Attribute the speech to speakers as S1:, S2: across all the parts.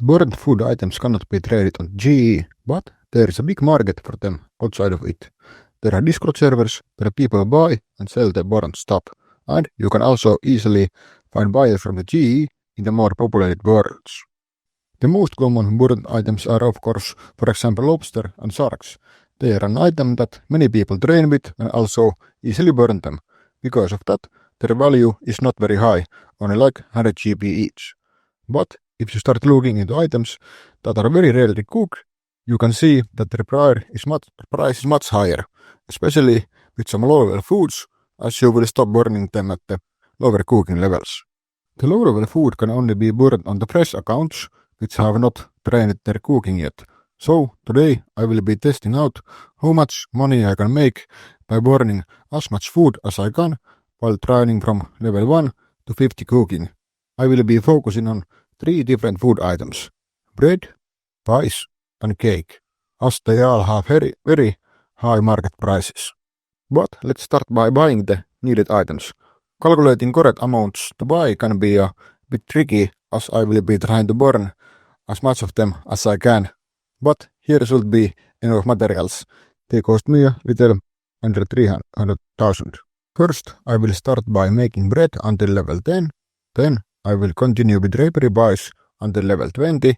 S1: The burnt food items cannot be traded on GE, but there is a big market for them outside of it. There are Discord servers where people buy and sell the burnt stuff, and you can also easily find buyers from the GE in the more populated worlds. The most common burnt items are of course, for example, lobster and sharks. They are an item that many people train with and also easily burn them. Because of that, their value is not very high, only like 100 GP each. But if you start looking into items that are very rarely cooked, you can see that their price is much higher, especially with some low-level foods, as you will stop burning them at the lower cooking levels. The low-level food can only be burned on the fresh accounts, which have not trained their cooking yet. So today I will be testing out how much money I can make by burning as much food as I can while training from level 1 to 50 cooking. I will be focusing on 3 different food items: bread, pies and cake, as they all have very high market prices. But let's start by buying the needed items. Calculating correct amounts to buy can be a bit tricky, as I will be trying to burn as much of them as I can. But here should be enough materials. They cost me a little under 300,000. First, I will start by making bread until level 10. Then I will continue with drapery pies until level 20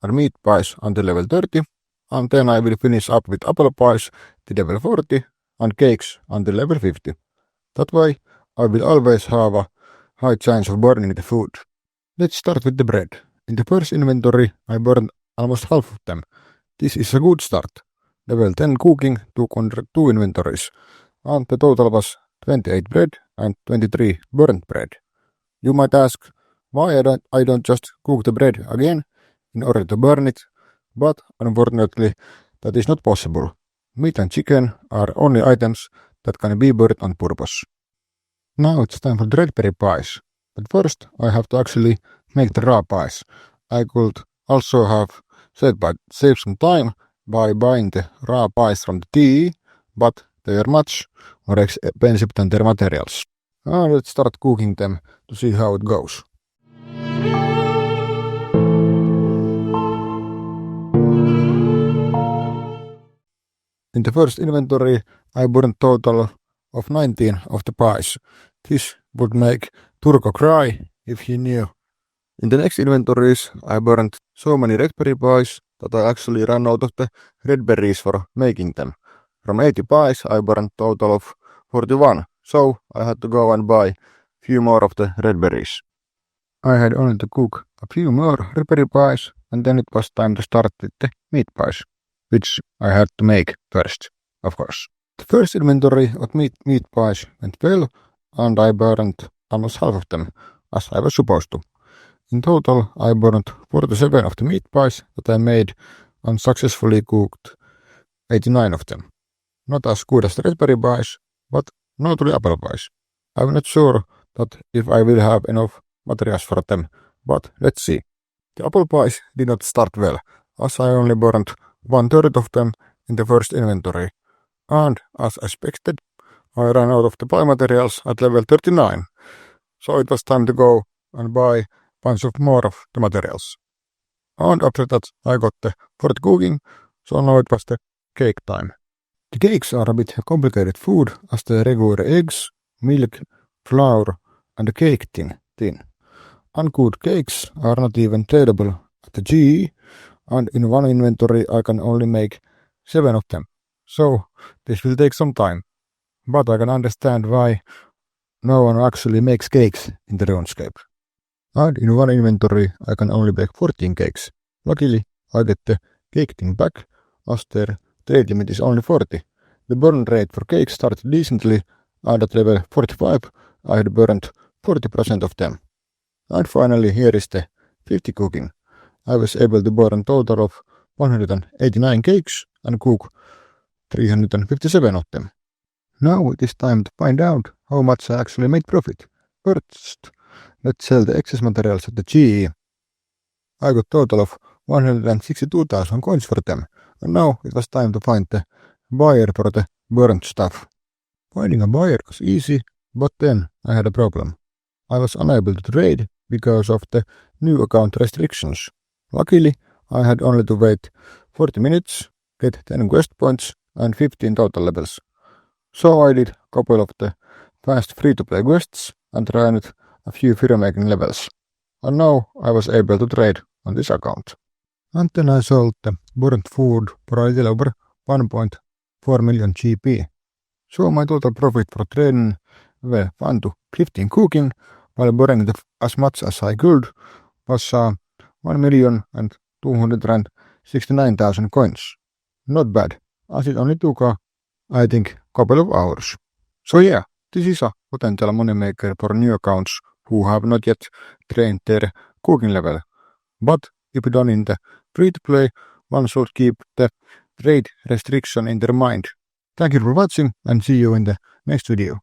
S1: and meat pies until level 30. And then I will finish up with apple pies to level 40 and cakes until level 50. That way, I will always have a high chance of burning the food. Let's start with the bread. In the first inventory, I burned almost half of them. This is a good start. Level 10 cooking took under 2 inventories, and the total was 28 bread and 23 burnt bread. You might ask why I don't just cook the bread again in order to burn it, but unfortunately that is not possible. Meat and chicken are only items that can be burnt on purpose. Now it's time for drapery pies, but first I have to actually make the raw pies. I could also have saved some time by buying the raw pies from the TE, but they are much more expensive than their materials. Now let's start cooking them to see how it goes. In the first inventory, I burned total of 19 of the pies. This would make Turko cry if he knew. In the next inventories, I burned so many raspberry pies that I actually ran out of the red berries for making them. From 80 pies, I burned total of 41, so I had to go and buy few more of the red berries. I had only to cook a few more raspberry pies, and then it was time to start with the meat pies, which I had to make first, of course. The first inventory of meat pies went well, and I burned almost half of them, as I was supposed to. In total, I burned 47 of the meat pies that I made and successfully cooked 89 of them. Not as good as the raspberry pies, but no to the apple pies. I'm not sure that if I will have enough materials for them, but let's see. The apple pies did not start well, as I only burned 1/3 of them in the first inventory. And as expected, I ran out of the pie materials at level 39, so it was time to go and buy bunch of more of the materials. And after that I got the fourth cooking, so now it was the cake time. The cakes are a bit complicated food as they require eggs, milk, flour and a cake tin. Uncooked cakes are not even tradable at the GE, and in one inventory I can only make 7 of them. So this will take some time, but I can understand why no one actually makes cakes in the RuneScape. And in one inventory I can only bake 14 cakes. Luckily I get the cake tin back, as their trade limit is only 40. The burn rate for cakes started decently, and at level 45 I had burned 40% of them. And finally here is the 50 cooking. I was able to burn a total of 189 cakes and cook 357 of them. Now it is time to find out how much I actually made profit. First, let's sell the excess materials at the GE. I got a total of 162,000 coins for them, and now it was time to find the buyer for the burnt stuff. Finding a buyer was easy, but then I had a problem. I was unable to trade because of the new account restrictions. Luckily, I had only to wait 40 minutes, get 10 quest points and 15 total levels. So I did a couple of the fast free-to-play quests and ran a few figure-making levels. And now I was able to trade on this account. And then I sold the burnt food for a little over 1.4 million GP. So my total profit for trading were fun to 15 cooking while burning as much as I could was 1,269,000 coins. Not bad, as it only took I think couple of hours. So yeah, this is a potential moneymaker for new accounts who have not yet trained their cooking level. But if done in the free-to-play, one should keep the trade restriction in their mind. Thank you for watching and see you in the next video.